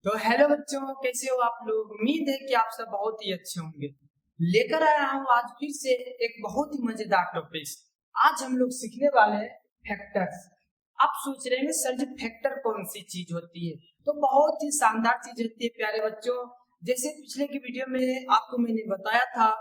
तो हेलो बच्चों, कैसे हो आप लोग। उम्मीद है कि आप सब बहुत ही अच्छे होंगे। लेकर आया हूँ आज फिर से एक बहुत ही मजेदार टॉपिक। आज हम लोग सीखने वाले हैं फैक्टर्स। आप सोच रहे हैं सर जी फैक्टर कौन सी चीज होती है। तो बहुत ही शानदार चीज होती है प्यारे बच्चों। जैसे पिछले की वीडियो में आपको मैंने बताया था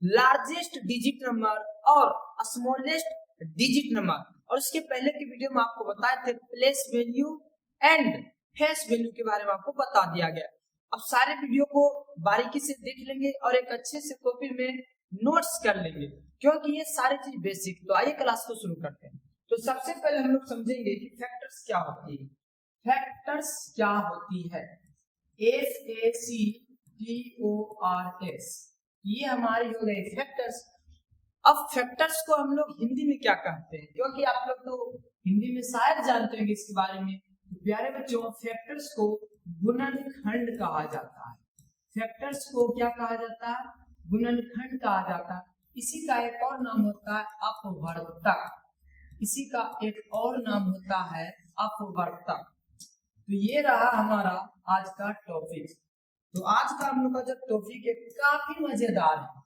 लार्जेस्ट डिजिट नंबर और स्मॉलेस्ट डिजिट नंबर, और उसके पहले की वीडियो में आपको बताए थे place value and face value के बारे में आपको बता दिया गया। अब सारे वीडियो को बारीकी से देख लेंगे और एक अच्छे से कॉपी में नोट्स कर लेंगे, क्योंकि ये सारी चीज बेसिक। तो आइए क्लास को शुरू करते हैं। तो सबसे पहले हम लोग समझेंगे कि फैक्टर्स क्या होती है। फैक्टर्स क्या होती है, FACTORS, ये हमारी हो गई फैक्टर्स। अब फैक्टर्स को हम लोग हिंदी में क्या कहते हैं, क्योंकि आप लोग तो हिंदी में शायद जानते होंगे इसके बारे में। तो प्यारे बच्चों, फैक्टर्स को गुणनखंड कहा जाता है। फैक्टर्स को क्या कहा जाता है, गुणनखंड कहा जाता है। इसी का एक और नाम होता है अपवर्तक। इसी का एक और नाम होता है अपवर्तक। तो ये रहा हमारा आज का टॉपिक। तो आज का हम लोग का जो टॉपिक है काफी मजेदार है।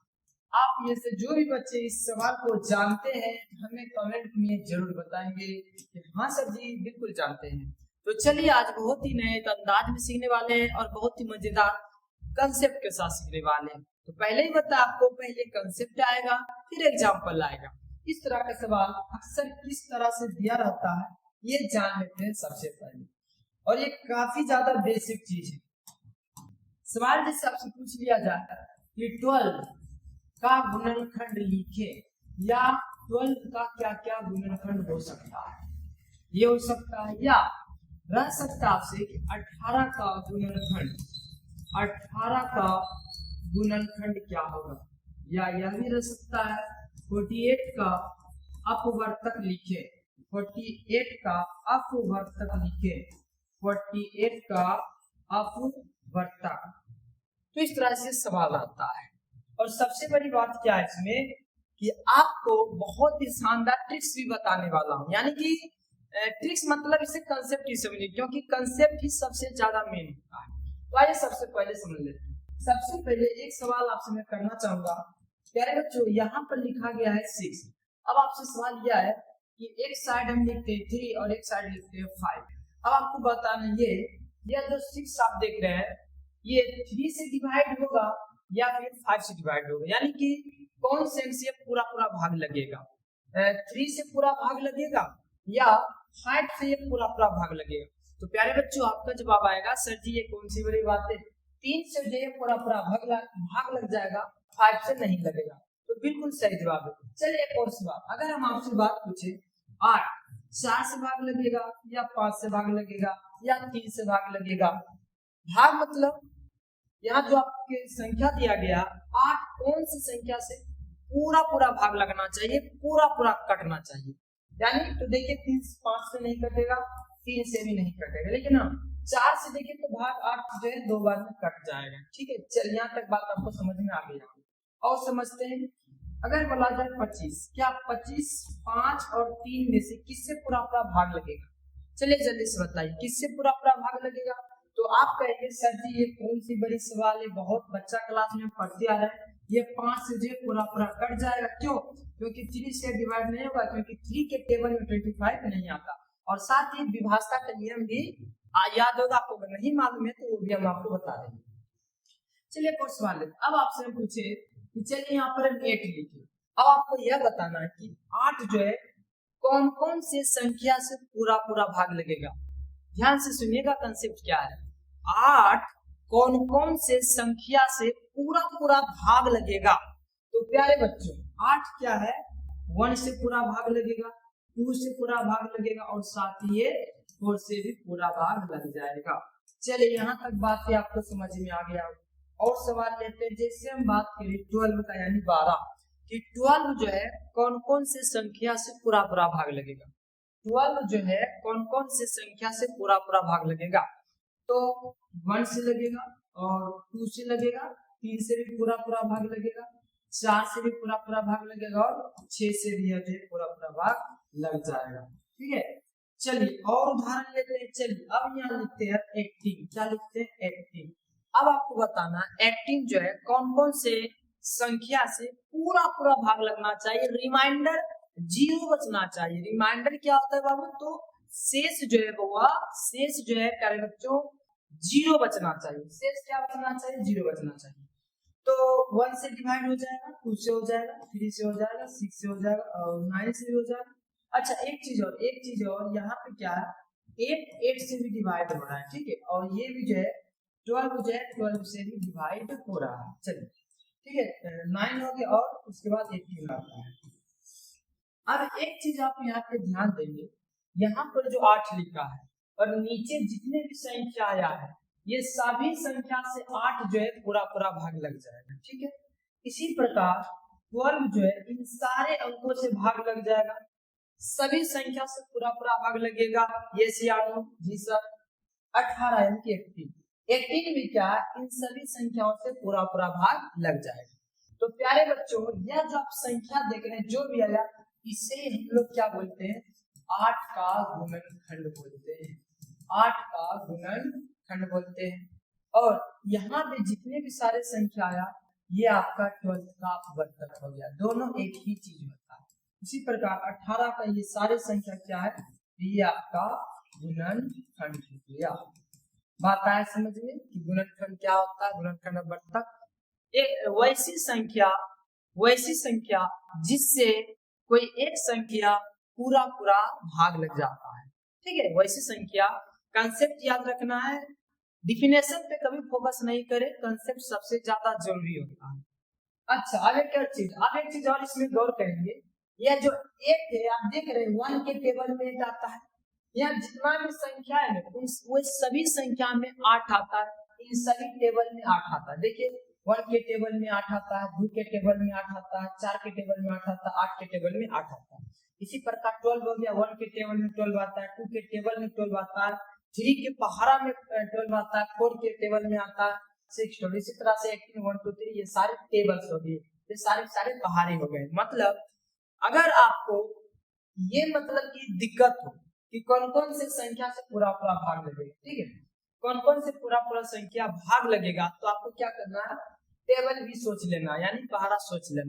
आप में से जो भी बच्चे इस सवाल को जानते हैं हमें कमेंट में जरूर बताएंगे कि हाँ सर जी बिल्कुल जानते हैं। तो चलिए आज बहुत ही नए अंदाज में सीखने वाले हैं और बहुत ही मजेदार कंसेप्ट के साथ सीखने वाले हैं। तो पहले ही बता आपको, पहले कंसेप्ट आएगा फिर एग्जाम्पल आएगा। इस तरह का सवाल अक्सर किस तरह से दिया रहता है ये जान लेते हैं सबसे पहले। और ये काफी ज्यादा बेसिक चीज है। सवाल जैसे आपसे पूछ लिया जाता है कि 12 का गुणनखंड लिखे, या 12 का क्या क्या गुणनखंड हो सकता है। ये हो सकता है या रह सकता आपसे कि 18 का गुणनखंड, 18 का गुणनखंड क्या होगा। या यह भी रह सकता है 48 का अपवर्तक लिखे, 48 का अपवर्तक लिखे, 48 का अपवर्तक। तो इस तरह से सवाल आता है। और सबसे बड़ी बात क्या है इसमें कि आपको बहुत ही शानदार ट्रिक्स भी बताने वाला हूं। यानी कि ट्रिक्स मतलब इसे कंसेप्ट ही समझिए, क्योंकि कंसेप्ट ही सबसे ज्यादा मेन होता है। तो आइए सबसे पहले समझ लेते हैं। सबसे पहले एक सवाल आपसे मैं करना चाहूंगा। प्यारे बच्चों, यहाँ पर लिखा गया है 6। अब आपसे सवाल यह है कि एक साइड हम लिखते हैं 3 और एक साइड लिखते हैं 5। अब आपको बताना ये जो 6 आप देख रहे हैं ये 3 से डिवाइड होगा या फिर 5 से डिवाइड होगा। यानी कि कौन से से पूरा पूरा भाग लगेगा, 3 से पूरा भाग लगेगा या 5 से ये पूरा पूरा भाग लगेगा। तो प्यारे बच्चों आपका जवाब आएगा सर जी ये कौन सी बड़ी बात है, 3 से जो ये पूरा पूरा भाग लग जाएगा, 5 से नहीं लगेगा। तो बिल्कुल सही जवाब है। चलिए एक और सवाल, अगर हम आपसे बात पूछे 8 4 से भाग लगेगा या 5 से भाग लगेगा या 3 से भाग लगेगा। भाग मतलब यहाँ जो आपके संख्या दिया गया 8 कौन सी संख्या से पूरा पूरा भाग लगना चाहिए, पूरा पूरा कटना चाहिए। यानी तो देखिए 3 से 5 से नहीं कटेगा, 3 से भी नहीं कटेगा, लेकिन ना 4 से देखिए तो भाग 8 जो है 2 बार में कट जाएगा। ठीक है, चल यहाँ तक बात आपको समझ में आ गई। और समझते हैं, अगर बोला जाए 25, क्या 25 5 और 3 में से किससे पूरा पूरा भाग लगेगा। चलिए जल्दी से बताइए किससे पूरा पूरा भाग लगेगा। तो आप कहेंगे सर जी ये कौन सी बड़ी सवाल है, बहुत बच्चा क्लास में पढ़ते आ रहा है, ये 5 से जो पूरा पूरा कट जाएगा। क्यों? क्योंकि 3 से डिवाइड नहीं होगा, क्योंकि 3 के टेबल में 25 नहीं आता। और साथ ही विभाजता का नियम भी याद होगा आपको, अगर नहीं मालूम है तो वो भी हम आपको बता देंगे। चलिए एक और सवाल है। अब आपसे हम पूछे कि चलिए यहाँ पर हम 8 लिखे। अब आपको यह बताना है कि 8 जो है कौन कौन से संख्या से पूरा पूरा भाग लगेगा। ध्यान से सुनिएगा कंसेप्ट क्या है। 8 कौन कौन से संख्या से पूरा पूरा भाग लगेगा। तो प्यारे बच्चों 8 क्या है, 1 से पूरा भाग लगेगा, 2 से पूरा भाग लगेगा और साथ ही 4 से भी पूरा भाग लग जाएगा। चलिए यहाँ तक बात है आपको समझ में आ गया। और सवाल लेते हैं, जैसे हम बात करें 12 का यानी 12 कि 12 जो है कौन कौन से संख्या से पूरा पूरा भाग लगेगा। 12 जो है कौन कौन से संख्या से पूरा पूरा भाग लगेगा। तो 1 से लगेगा और 2 से लगेगा, 3 से भी पूरा पूरा भाग लगेगा, 4 से भी पूरा पूरा भाग लगेगा और 6 से भी पूरा पूरा भाग लग जाएगा। ठीक है, चलिए और उदाहरण लेते हैं। चलिए अब यहाँ लिखते हैं 18। क्या लिखते हैं? 18। अब आपको बताना 18 जो है कौन कौन से संख्या से पूरा पूरा भाग लगना चाहिए, रिमाइंडर 0 बचना चाहिए। रिमाइंडर क्या होता है बाबू? तो शेष जो है बउआ, शेष जो है प्यारे बच्चों 0 बचना चाहिए। शेष क्या बचना चाहिए? 0 बचना चाहिए। तो 1 से डिवाइड हो जाएगा, 2 से हो जाएगा, 3 से हो जाएगा, 6 से हो जाएगा और 9 से भी हो जाएगा। अच्छा एक चीज और यहाँ पे क्या है, 8 से भी डिवाइड हो रहा है, ठीक है। और ये भी जो है 12 से भी डिवाइड हो रहा है। चलिए ठीक है, 9 हो गया और उसके बाद 18 आता है। अब एक चीज आप यहाँ पे ध्यान देंगे, यहाँ पर जो 8 लिखा है और नीचे जितने भी संख्या आया है ये सभी संख्या से 8 जो है पूरा पूरा भाग लग जाएगा, ठीक है। इसी प्रकार 12 जो है इन सारे अंकों से भाग लग जाएगा, सभी संख्या से पूरा पूरा भाग लगेगा। ये सियानो जी सर 18 यानी कि 18 भी क्या है, इन सभी संख्याओं से पूरा पूरा भाग लग जाएगा। तो प्यारे बच्चों यह जो आप संख्या देख रहे हैं जो भी आया इसे हम लोग क्या बोलते हैं? 8 का गुणनखंड बोलते हैं। 8 का गुणनखंड बोलते हैं। और यहाँ पे जितने भी सारे संख्या आया ये आपका 12 का वर्धक हो गया, दोनों एक ही चीज होता है। इसी प्रकार 18 का ये सारे संख्या क्या है? ये आपका गुणनखंड हो गया। बात आया समझ में कि गुणनखंड क्या होता है? गुणनखंड और वर्धक एक वैसी संख्या जिससे कोई एक संख्या पूरा पूरा भाग लग जाता है, ठीक है। वैसी संख्या, कंसेप्ट याद रखना है, डिफिनेशन पे कभी फोकस नहीं करें, कंसेप्ट सबसे ज्यादा जरूरी होता है। अच्छा अब एक चीज और इसमें गौर करेंगे, यह जो एक है आप देख रहे हैं 1 के टेबल में 8 आता है, यह जितना भी संख्या है ना वो सभी संख्या में 8 आता है, इन सभी टेबल में 8 आता है। देखिए 1 के टेबल में 8 आता है, 2 के टेबल में 8 आता है, 4 के टेबल में 8 आता है, 8 के टेबल में 8 आता है। इसी प्रकार 12 हो गया, 1 के टेबल में 12 आता है, 2 के टेबल में 12 आता है, 3 के पहाड़ा में 12 आता है, 4 के टेबल में आता है 6। इसी तरह से 18 1 2 3 ये सारे टेबल्स हो गए, ये सारे पहाड़े हो गए। मतलब अगर आपको ये मतलब की दिक्कत हो कि कौन कौन से संख्या से पूरा पूरा भाग लगेगा, ठीक है, कौन कौन से पूरा पूरा संख्या भाग लगेगा, तो आपको क्या करना है? टेबल भी सोच लेना, यानी पहाड़ा सोच लेना।